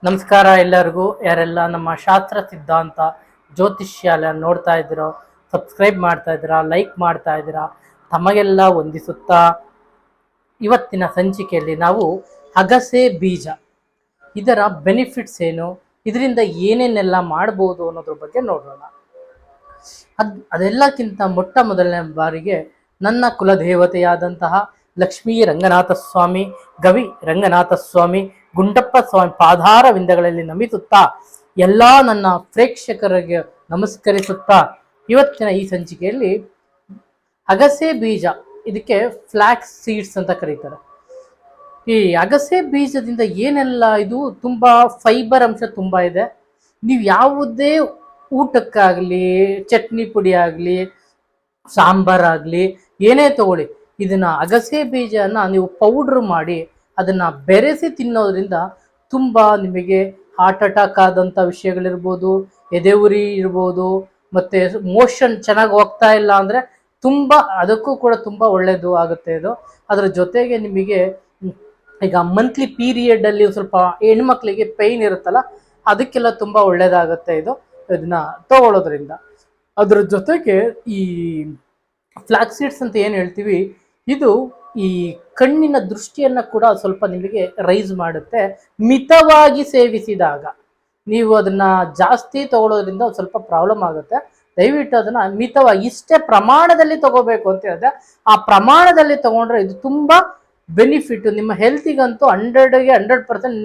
ನಮಸ್ಕಾರ ಎಲ್ಲರಿಗೂ. ಯಾರೆಲ್ಲ ನಮ್ಮ ಶಾಸ್ತ್ರ ಸಿದ್ಧಾಂತ ಜ್ಯೋತಿಷ್ಯಾಲ ನೋಡ್ತಾ ಇದ್ದೀರೋ, ಸಬ್ಸ್ಕ್ರೈಬ್ ಮಾಡ್ತಾ ಇದ್ದೀರಾ, ಲೈಕ್ ಮಾಡ್ತಾ ಇದ್ದೀರಾ, ತಮಗೆಲ್ಲ ವಂದಿಸುತ್ತಾ ಇವತ್ತಿನ ಸಂಚಿಕೆಯಲ್ಲಿ ನಾವು ಅಗಸೆ ಬೀಜ ಇದರ ಬೆನಿಫಿಟ್ಸ್ ಏನು, ಇದರಿಂದ ಏನೇನೆಲ್ಲ ಮಾಡ್ಬೋದು ಅನ್ನೋದ್ರ ಬಗ್ಗೆ ನೋಡೋಣ. ಅದೆಲ್ಲಕ್ಕಿಂತ ಮೊಟ್ಟ ಮೊದಲನೇ ಬಾರಿಗೆ ನನ್ನ ಕುಲದೇವತೆಯಾದಂತಹ ಲಕ್ಷ್ಮೀ ರಂಗನಾಥ ಸ್ವಾಮಿ, ಗವಿ ರಂಗನಾಥ ಸ್ವಾಮಿ, ಗುಂಡಪ್ಪ ಸ್ವಾಮಿ ಪಾದಾರ ವಿಂದಗಳಲ್ಲಿ ನಮಿಸುತ್ತಾ ಎಲ್ಲ ನನ್ನ ಪ್ರೇಕ್ಷಕರಿಗೆ ನಮಸ್ಕರಿಸುತ್ತಾ ಇವತ್ತಿನ ಈ ಸಂಚಿಕೆಯಲ್ಲಿ ಅಗಸೆ ಬೀಜ, ಇದಕ್ಕೆ ಫ್ಲಾಕ್ಸ್ ಸೀಡ್ಸ್ ಅಂತ ಕರೀತಾರೆ. ಈ ಅಗಸೆ ಬೀಜದಿಂದ ಏನೆಲ್ಲ, ಇದು ತುಂಬಾ ಫೈಬರ್ ಅಂಶ ತುಂಬಾ ಇದೆ. ನೀವು ಯಾವುದೇ ಊಟಕ್ಕಾಗಲಿ, ಚಟ್ನಿ ಪುಡಿ ಆಗಲಿ, ಸಾಂಬಾರಾಗಲಿ, ಏನೇ ತಗೊಳ್ಳಿ, ಇದನ್ನ ಅಗಸೆ ಬೀಜನ ನೀವು ಪೌಡ್ರ್ ಮಾಡಿ ಅದನ್ನ ಬೆರೆಸಿ ತಿನ್ನೋದ್ರಿಂದ ತುಂಬಾ ನಿಮಗೆ ಹಾರ್ಟ್ ಅಟ್ಯಾಕ್ ಆದಂಥ ವಿಷಯಗಳಿರ್ಬೋದು, ಎದೆ ಉರಿ ಇರ್ಬೋದು, ಮತ್ತೆ ಮೋಷನ್ ಚೆನ್ನಾಗಿ ಹೋಗ್ತಾ ಇಲ್ಲ ಅಂದರೆ ತುಂಬ ಅದಕ್ಕೂ ಕೂಡ ತುಂಬ ಒಳ್ಳೆಯದು ಆಗುತ್ತೆ ಇದು. ಅದರ ಜೊತೆಗೆ ನಿಮಗೆ ಈಗ ಮಂತ್ಲಿ ಪೀರಿಯಡಲ್ಲಿ ಸ್ವಲ್ಪ ಹೆಣ್ಮಕ್ಳಿಗೆ ಪೈನ್ ಇರುತ್ತಲ್ಲ, ಅದಕ್ಕೆಲ್ಲ ತುಂಬ ಒಳ್ಳೆಯದಾಗುತ್ತೆ ಇದನ್ನ ತಗೊಳ್ಳೋದ್ರಿಂದ. ಅದ್ರ ಜೊತೆಗೆ ಈ ಫ್ಲಾಕ್ಸ್ ಸೀಡ್ಸ್ ಅಂತ ಏನು ಹೇಳ್ತೀವಿ, ಇದು ಈ ಕಣ್ಣಿನ ದೃಷ್ಟಿಯನ್ನು ಕೂಡ ಸ್ವಲ್ಪ ನಿಮಗೆ ರೈಸ್ ಮಾಡುತ್ತೆ ಮಿತವಾಗಿ ಸೇವಿಸಿದಾಗ. ನೀವು ಅದನ್ನ ಜಾಸ್ತಿ ತಗೊಳ್ಳೋದ್ರಿಂದ ಸ್ವಲ್ಪ ಪ್ರಾಬ್ಲಮ್ ಆಗುತ್ತೆ. ದಯವಿಟ್ಟು ಅದನ್ನ ಮಿತವಾಗಿ ಇಷ್ಟೇ ಪ್ರಮಾಣದಲ್ಲಿ ತಗೋಬೇಕು ಅಂತ ಹೇಳಿದ್ರೆ, ಆ ಪ್ರಮಾಣದಲ್ಲಿ ತಗೊಂಡ್ರೆ ಇದು ತುಂಬಾ ಬೆನಿಫಿಟ್. ನಿಮ್ಮ ಹೆಲ್ತಿಗಂತೂ 100%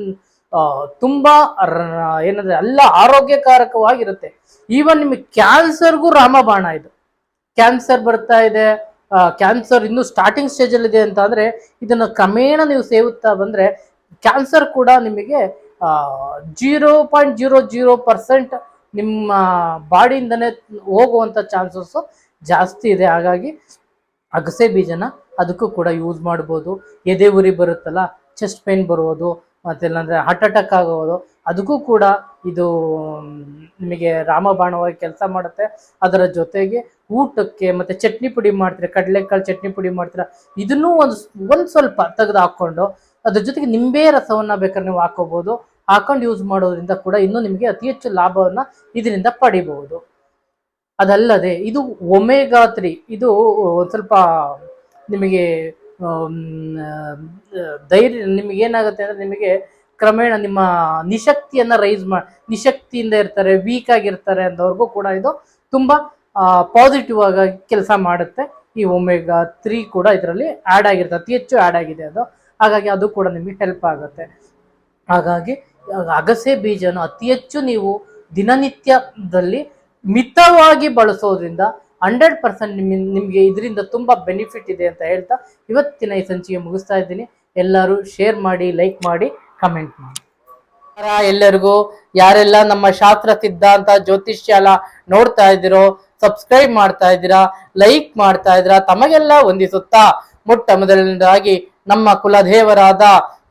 ತುಂಬಾ ಏನಂದ್ರೆ ಎಲ್ಲ ಆರೋಗ್ಯಕಾರಕವಾಗಿರುತ್ತೆ. ಈವನ್ ನಿಮಗೆ ಕ್ಯಾನ್ಸರ್ಗೂ ರಾಮಬಾಣ ಇದು. ಕ್ಯಾನ್ಸರ್ ಬರ್ತಾ ಇದೆ, ಕ್ಯಾನ್ಸರ್ ಇನ್ನೂ ಸ್ಟಾರ್ಟಿಂಗ್ ಸ್ಟೇಜಲ್ಲಿ ಇದೆ ಅಂತ ಅಂದ್ರೆ ಇದನ್ನ ಕ್ರಮೇಣ ನೀವು ಸೇವುತ್ತಾ ಬಂದ್ರೆ ಕ್ಯಾನ್ಸರ್ ಕೂಡ ನಿಮಗೆ 0.00% ನಿಮ್ಮ ಬಾಡಿಯಿಂದನೇ ಹೋಗುವಂಥ ಚಾನ್ಸಸ್ ಜಾಸ್ತಿ ಇದೆ. ಹಾಗಾಗಿ ಅಗಸೆ ಬೀಜನ ಅದಕ್ಕೂ ಕೂಡ ಯೂಸ್ ಮಾಡ್ಬೋದು. ಎದೆ ಉರಿ ಬರುತ್ತಲ್ಲ, ಚೆಸ್ಟ್ ಪೇನ್ ಬರುವುದು, ಮತ್ತಿಲ್ಲಾಂದರೆ ಹಾರ್ಟ್ ಅಟ್ಯಾಕ್ ಆಗೋದು, ಅದಕ್ಕೂ ಕೂಡ ಇದು ನಿಮಗೆ ರಾಮಬಾಣವಾಗಿ ಕೆಲಸ ಮಾಡುತ್ತೆ. ಅದರ ಜೊತೆಗೆ ಊಟಕ್ಕೆ ಮತ್ತು ಚಟ್ನಿ ಪುಡಿ ಮಾಡ್ತೀರಾ, ಕಡಲೆಕಾಳು ಚಟ್ನಿ ಪುಡಿ ಮಾಡ್ತೀರಾ, ಇದನ್ನೂ ಒಂದು ಸ್ವಲ್ಪ ತೆಗೆದು ಹಾಕ್ಕೊಂಡು ಅದ್ರ ಜೊತೆಗೆ ನಿಂಬೆ ರಸವನ್ನು ಬೇಕಾದ್ರೆ ನೀವು ಹಾಕೋಬೋದು. ಹಾಕೊಂಡು ಯೂಸ್ ಮಾಡೋದ್ರಿಂದ ಕೂಡ ಇನ್ನೂ ನಿಮಗೆ ಅತಿ ಹೆಚ್ಚು ಲಾಭವನ್ನು ಇದರಿಂದ ಪಡಿಬಹುದು. ಅದಲ್ಲದೆ ಇದು ಒಮೆಗಾ 3, ಇದು ಒಂದು ಸ್ವಲ್ಪ ನಿಮಗೆ ಧೈರ್ಯ, ನಿಮಗೆ ಏನಾಗುತ್ತೆ ಅಂದರೆ ನಿಮಗೆ ಕ್ರಮೇಣ ನಿಮ್ಮ ನಿಶಕ್ತಿಯನ್ನು ನಿಶಕ್ತಿಯಿಂದ ಇರ್ತಾರೆ, ವೀಕ್ ಆಗಿರ್ತಾರೆ ಅಂದವ್ರಿಗೂ ಕೂಡ ಇದು ತುಂಬ ಪಾಸಿಟಿವ್ ಆಗಿ ಕೆಲಸ ಮಾಡುತ್ತೆ. ಈ ಒಮೆಗಾ 3 ಕೂಡ ಇದರಲ್ಲಿ ಆ್ಯಡ್ ಆಗಿರುತ್ತೆ, ಅತಿ ಹೆಚ್ಚು ಆ್ಯಡ್ ಆಗಿದೆ ಅದು. ಹಾಗಾಗಿ ಅದು ಕೂಡ ನಿಮಗೆ ಹೆಲ್ಪ್ ಆಗುತ್ತೆ. ಹಾಗಾಗಿ ಅಗಸೆ ಬೀಜನ ಅತಿ ಹೆಚ್ಚು ನೀವು ದಿನನಿತ್ಯದಲ್ಲಿ ಮಿತವಾಗಿ ಬಳಸೋದ್ರಿಂದ 100% ನಿಮಗೆ ಇದರಿಂದ ತುಂಬ ಬೆನಿಫಿಟ್ ಇದೆ ಅಂತ ಹೇಳ್ತಾ ಇವತ್ತಿನ ಈ ಸಂಚಿಕೆ ಮುಗಿಸ್ತಾ ಇದ್ದೀನಿ. ಎಲ್ಲರೂ ಶೇರ್ ಮಾಡಿ, ಲೈಕ್ ಮಾಡಿ, ಕಮೆಂಟ್ ಮಾಡಿ. ಎಲ್ಲರಿಗೂ, ಯಾರೆಲ್ಲ ನಮ್ಮ ಶಾಸ್ತ್ರ ಸಿದ್ಧಾಂತ ಜ್ಯೋತಿಷ್ಯಾಲ ನೋಡ್ತಾ ಇದ್ದೀರೋ, ಸಬ್ಸ್ಕ್ರೈಬ್ ಮಾಡ್ತಾ ಇದ್ದೀರಾ, ಲೈಕ್ ಮಾಡ್ತಾ ಇದ್ದೀರಾ, ತಮಗೆಲ್ಲ ವಂದಿಸುತ್ತಾ ಮೊಟ್ಟ ಮೊದಲನೇದಾಗಿ ನಮ್ಮ ಕುಲದೇವರಾದ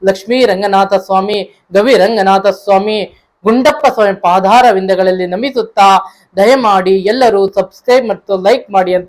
ಲಕ್ಷ್ಮೀ ರಂಗನಾಥ ಸ್ವಾಮಿ, ಗವಿ ರಂಗನಾಥ ಸ್ವಾಮಿ, ಗುಂಡಪ್ಪ ಸ್ವಾಮಿ ಪಾದಾರ ವಿಂದಗಳಲ್ಲಿ ನಮಿಸುತ್ತಾ ದಯಮಾಡಿ ಎಲ್ಲರೂ ಸಬ್ಸ್ಕ್ರೈಬ್ ಮತ್ತು ಲೈಕ್ ಮಾಡಿ ಅಂತ